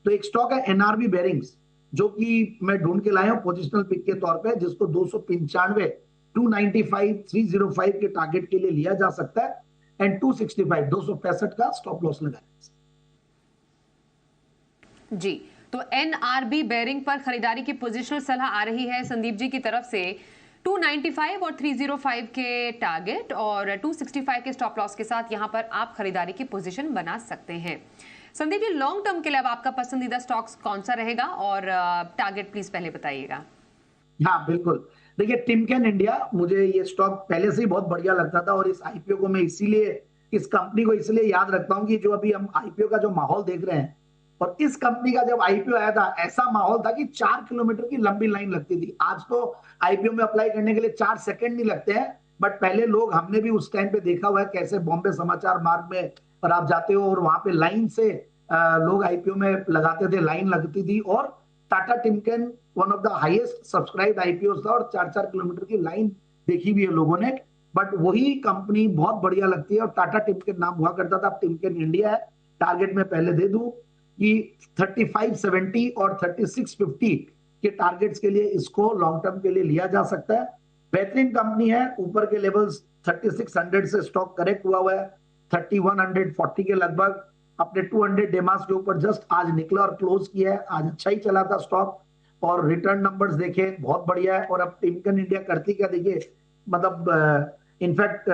तो एक स्टॉक है एनआरबी बेरिंग्स, जो कि मैं ढूंढ के लाया हूं पोजिशनल पिक के तौर पे, जिसको 295 295 305 के टारगेट के लिए लिया जा सकता है, एंड 265 265 का स्टॉप लॉस लगाया। जी, तो एनआरबी बेरिंग पर खरीदारी की पोजिशनल सलाह आ रही है संदीप जी की तरफ से। 295 और 305 के टारगेट और 265 के स्टॉप लॉस के साथ यहां पर आप खरीदारी की पोजीशन बना सकते हैं। संदीप जी, लॉन्ग टर्म के लिए अब आपका पसंदीदा स्टॉक्स कौन सा रहेगा और टारगेट प्लीज पहले बताइएगा। हाँ बिल्कुल, देखिए टिमकेन इंडिया, मुझे ये स्टॉक पहले से ही बहुत बढ़िया लगता था, और इस आईपीओ को मैं इसीलिए, इस कंपनी को इसलिए याद रखता हूँ कि जो अभी हम आईपीओ का जो माहौल देख रहे हैं, और इस कंपनी का जब आईपीओ आया था ऐसा माहौल था कि 4 किलोमीटर की लंबी लाइन लगती थी। आज तो आईपीओ में अप्लाई करने के लिए 4 सेकंड नहीं लगते हैं, बट पहले लोग, हमने भी उस टाइम पे देखा हुआ है कैसे बॉम्बे समाचार मार्ग में और आप जाते हो और वहां पे लाइन से लोग आईपीओ में लगाते थे, लाइन लगती थी। और Tata Timken one of the highest subscribe IPO था, और 4-4 किलोमीटर की लाइन देखी भी है लोगों ने। बट वही कंपनी बहुत बढ़िया लगती है, और टाटा टिमकेन नाम हुआ करता था, अब टिमकेन इंडिया है। टारगेट में पहले दे दूं कि 3570 और 3650 के टारगेट्स के लिए इसको लॉन्ग टर्म के लिए लिया जा सकता है। बेहतरीन कंपनी है, ऊपर के लेवल्स 3600 से स्टॉक करेक्ट हुआ है 3140 के लगभग, अपने 200 डेमास के ऊपर जस्ट आज निकला और क्लोज किया है। आज अच्छा ही चला था स्टॉक, और रिटर्न नंबर्स देखें बहुत बढ़िया है। और अब टिमकेन इंडिया करती क्या देखिए, मतलब इनफैक्ट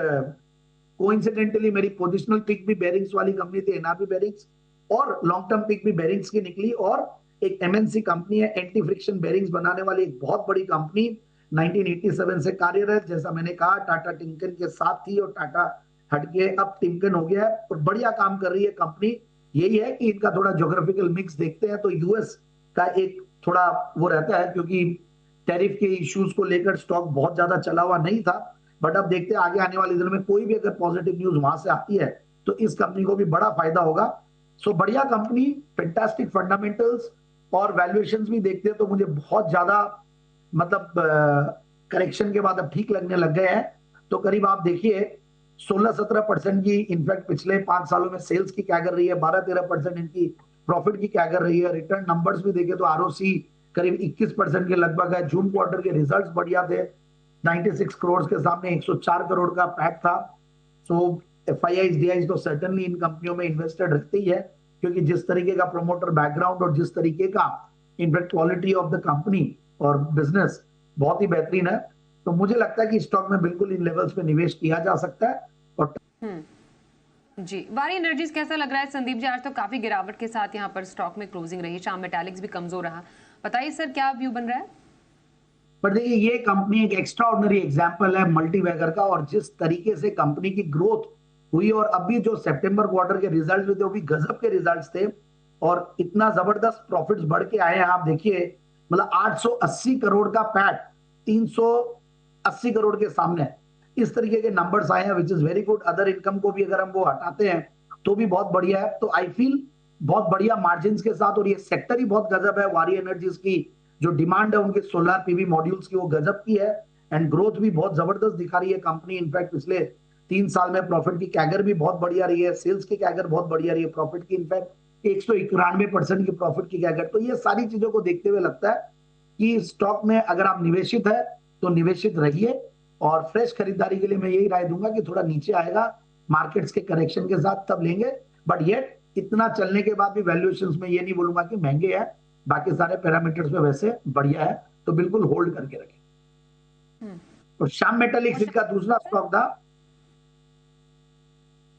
कोइंसिडेंटली मेरी पोजिशनल पिक भी बेरिंग्स वाली कंपनी थी, एनआरबी बेरिंग्स, और लॉन्ग टर्म पिक भी बेरिंग्स की निकली। और एक एमएनसी कंपनी है, एंटी फ्रिक्शन बेरिंग्स बनाने वाली एक बहुत बड़ी कंपनी, 1987 से कार्यरत, जैसा मैंने कहा टाटा टिमकेन के साथ थी और टाटा हटके अब टिमकेन हो गया है, और बढ़िया काम कर रही है कंपनी। यही है कि इनका थोड़ा ज्योग्राफिकल मिक्स देखते हैं, तो यूएस का एक थोड़ा वो रहता है, क्योंकि टैरिफ के इश्यूज को लेकर स्टॉक बहुत ज्यादा चला हुआ नहीं था। बट अब देखते हैं आगे आने वाले दिनों में कोई भी अगर पॉजिटिव न्यूज वहां से आती है तो इस कंपनी को भी बड़ा फायदा होगा। सो बढ़िया कंपनी, फैंटास्टिक फंडामेंटल्स, और वैल्यूएशंस भी देखते हैं तो मुझे बहुत ज्यादा, मतलब करेक्शन के बाद अब ठीक लगने लग गए हैं। तो करीब आप देखिए 16-17% की, इनफैक्ट पिछले 5 सालों में सेल्स की क्या कर रही है, 12-13% इनकी प्रॉफिट की क्या कर रही है। रिटर्न नंबर्स भी देखे तो आरओसी करीब 21% के लगभग है। जून क्वार्टर के रिजल्ट्स बढ़िया थे, 96 करोड़ के सामने 104 करोड़ का पैक था। सो एफआईआईज डीआईज तो सर्टेनली इन कंपनियों में इन्वेस्टेड रहती है, क्योंकि जिस तरीके का प्रोमोटर बैकग्राउंड और जिस तरीके का in fact quality of the company और बिजनेस बहुत ही बेहतरीन है। तो मुझे लगता है कि स्टॉक में बिल्कुल इन लेवल्स पे निवेश किया जा सकता है। और जी, वारी एनर्जीज कैसा लग रहा है संदीप जी? आज तो काफी गिरावट के साथ यहाँ पर स्टॉक में क्लोजिंग रही, शाम मेटालिक्स भी कमजोर रहा। बताइए सर, क्या व्यू बन रहा है? पर देखिए ये कंपनी एक एक्स्ट्रा ऑर्डिनरी एग्जाम्पल है मल्टीवैगर का, और जिस तरीके से कंपनी की ग्रोथ हुई, और अभी जो सितंबर क्वार्टर के रिजल्ट्स भी थे वो भी गजब के रिजल्ट्स थे, और इतना जबरदस्त प्रॉफिट्स बढ़ के आए हैं। आप देखिए, मतलब 880 करोड़ का पैट 380 करोड़ के सामने, इस तरीके के नंबर्स आए हैं, which is very good. Other income को भी अगर हम वो हटाते हैं तो भी बहुत बढ़िया है। तो आई फील बहुत बढ़िया मार्जिन के साथ, और ये सेक्टर ही बहुत गजब है वारी एनर्जीज की, जो डिमांड है उनके सोलर पीवी मॉड्यूल्स की वो गजब की है, एंड ग्रोथ भी बहुत जबरदस्त दिखा रही है कंपनी। इनफैक्ट पिछले 3 साल में प्रॉफिट की कैगर भी बहुत बढ़िया रही है, सेल्स की कैगर बहुत बढ़िया रही है, प्रॉफिट की इनफैक्ट 191% की प्रॉफिट की कैगर। तो ये सारी चीजों को देखते हुए लगता है कि स्टॉक में अगर आप निवेशित है तो निवेशित रहिए, और फ्रेश खरीदारी के लिए मैं यही राय दूंगा कि थोड़ा नीचे आएगा मार्केट्स के करेक्शन के साथ तब लेंगे। बट ये इतना चलने के बाद भी वैल्यूएशंस में ये नहीं बोलूंगा कि महंगे हैं, बाकी सारे पैरामीटर्स में वैसे बढ़िया है, तो बिल्कुल होल्ड करके रखें। तो श्याम मेटालिक्स इनका दूसरा स्टॉक था,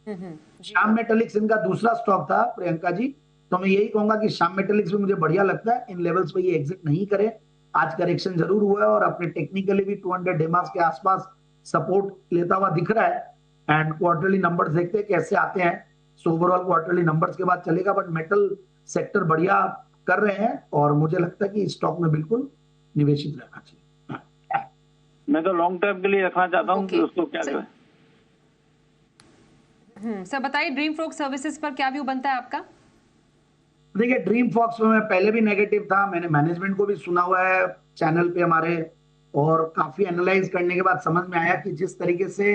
श्याम मेटालिक्स इनका दूसरा स्टॉक था प्रियंका जी। तो मैं यही कहूंगा कि श्याम मेटालिक्स में मुझे बढ़िया लगता है, इन लेवल्स पे ये एग्जिट नहीं करें। आज करेक्शन जरूर हुआ है, और अपने टेक्निकली भी 200 डेमास के आसपास सपोर्ट लेता हुआ दिख रहा है, एंड क्वार्टरली नंबर्स देखते हैं कैसे आते हैं। सो ओवरऑल क्वार्टरली नंबर्स के बाद चलेगा, बट मेटल सेक्टर बढ़िया कर रहे हैं, और मुझे लगता है कि स्टॉक में बिल्कुल निवेशित रहना चाहिए। मैं तो लॉन्ग टर्म के लिए रखना चाहता हूँ कि उसको क्या करें। सर बताइए, ड्रीम फ्रॉग सर्विसेज पर क्या व्यू बनता है आपका? देखिए ड्रीम फॉक्स में मैं पहले भी नेगेटिव था, मैंने मैनेजमेंट को भी सुना हुआ है चैनल पे हमारे, और काफी एनालाइज करने के बाद समझ में आया कि जिस तरीके से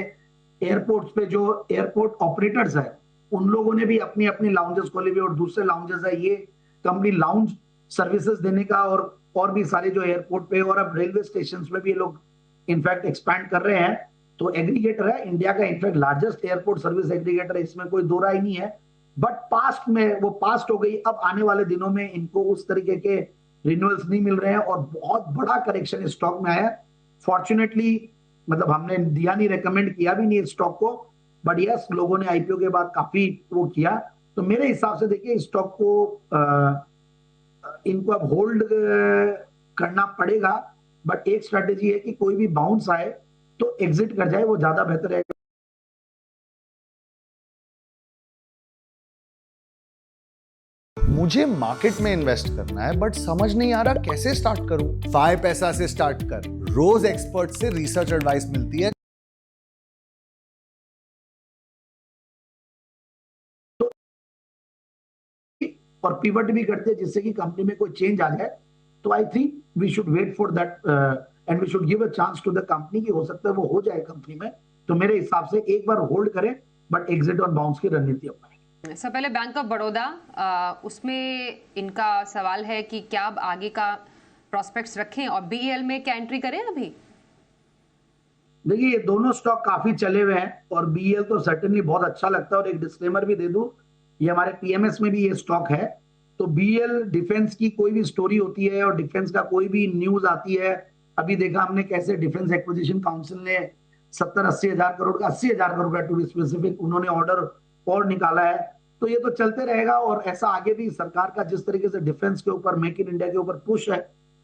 एयरपोर्ट्स पे जो एयरपोर्ट ऑपरेटर्स है उन लोगों ने भी अपनी अपनी लाउंजेस खोली हुई, और दूसरे लाउंजेस है ये कंपनी लाउंज सर्विसेज देने का और भी सारे जो एयरपोर्ट पे और अब रेलवे स्टेशन में भी ये लोग इनफैक्ट एक्सपैंड कर रहे हैं। तो एग्रीगेटर है इंडिया का, in fact largest airport service aggregator है, इसमें कोई दो राय नहीं है। बट पास्ट में वो पास्ट हो गई, अब आने वाले दिनों में इनको उस तरीके के रिन्यूअल्स नहीं मिल रहे हैं और बहुत बड़ा करेक्शन स्टॉक में आया है। फॉर्चुनेटली मतलब हमने दिया नहीं, रेकमेंड किया भी नहीं स्टॉक को, बट यस लोगों ने आईपीओ के बाद काफी वो किया। तो मेरे हिसाब से देखिए स्टॉक को इनको अब होल्ड करना पड़ेगा, बट एक स्ट्रेटेजी है कि कोई भी बाउंस आए तो एग्जिट कर जाए, वो ज्यादा बेहतर है। मुझे मार्केट में इन्वेस्ट करना है बट समझ नहीं आ रहा कैसे स्टार्ट करूं। 5 पैसा से स्टार्ट कर, रोज एक्सपर्ट से रिसर्च एडवाइस मिलती है। और पिवट भी करते हैं जिससे कि कंपनी में कोई चेंज आ जाए। तो I think we should wait for that and we should give a chance to the company कि हो सकता है वो हो जाए कंपनी में। तो मेरे हिसाब से एक बार होल्ड करें बट एग्जिट ऑन बाउंस की रणनीति अपनाएं। सब पहले बैंक ऑफ बड़ौदा, उसमें इनका सवाल है कि क्या अब आगे का प्रोस्पेक्ट्स रखें और बीईएल में क्या एंट्री करें अभी? देखिए ये दोनों स्टॉक काफी चले हुए हैं और बीईएल तो सर्टेनली बहुत अच्छा लगता है। और एक डिस्क्लेमर भी दे दूं, ये हमारे पीएमएस में भी ये स्टॉक है। तो बीईएल डिफेंस की कोई भी स्टोरी होती है और डिफेंस का कोई भी न्यूज आती है, अभी देखा हमने कैसे डिफेंस एक्विजिशन काउंसिल ने 70-80 हजार करोड़ का 80 हजार करोड़ का टू बी स्पेसिफिक उन्होंने ऑर्डर और निकाला है। तो ये तो चलते रहेगा और ऐसा आगे भी सरकार का जिस तरीके से डिफेंस के ऊपर, मेक इन इंडिया के ऊपर पुश है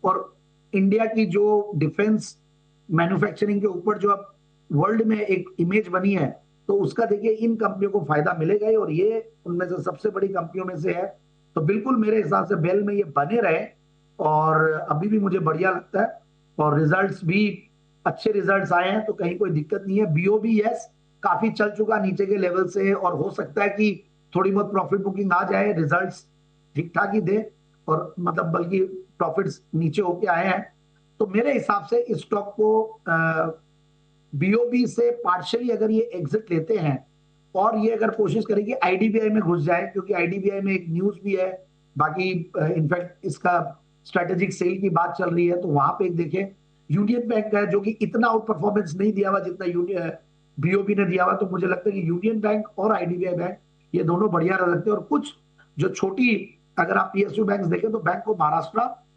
और इंडिया की जो डिफेंस मैन्युफैक्चरिंग के ऊपर जो अब वर्ल्ड में एक इमेज बनी है, तो उसका देखिए इन कंपनियों को फायदा मिलेगा ही और ये उनमें से सबसे बड़ी कंपनियों में से है। तो बिल्कुल मेरे हिसाब से बेल में ये बने रहे और अभी भी मुझे बढ़िया लगता है और रिजल्ट्स भी अच्छे रिजल्ट्स आए हैं तो कहीं कोई दिक्कत नहीं है। बीओबी यस काफी चल चुका नीचे के लेवल से और हो सकता है कि थोड़ी बहुत प्रॉफिट बुकिंग आ जाए, रिजल्ट्स ठीक ठाक ही दे और मतलब बल्कि प्रॉफिट्स नीचे होके आए हैं। तो मेरे हिसाब से इस स्टॉक को बीओबी से पार्शियली अगर ये एग्जिट लेते हैं और ये अगर कोशिश करेंगे आईडीबीआई में घुस जाए, क्योंकि आईडीबीआई में एक न्यूज भी है, बाकी इनफैक्ट इसका स्ट्रेटेजिक सेल की बात चल रही है, तो वहां पे एक देखें यूनियन बैंक है जो कि इतना आउट परफॉर्मेंस नहीं दिया हुआ जितना बीओबी ने दिया हुआ। तो मुझे लगता है कि यूनियन बैंक और आईडीबीआई बैंक ये दोनों बढ़िया रह सकते हैं। और कुछ जो छोटी अगर आप पीएसयू बैंक देखें तो बैंक ऑफ महाराष्ट्र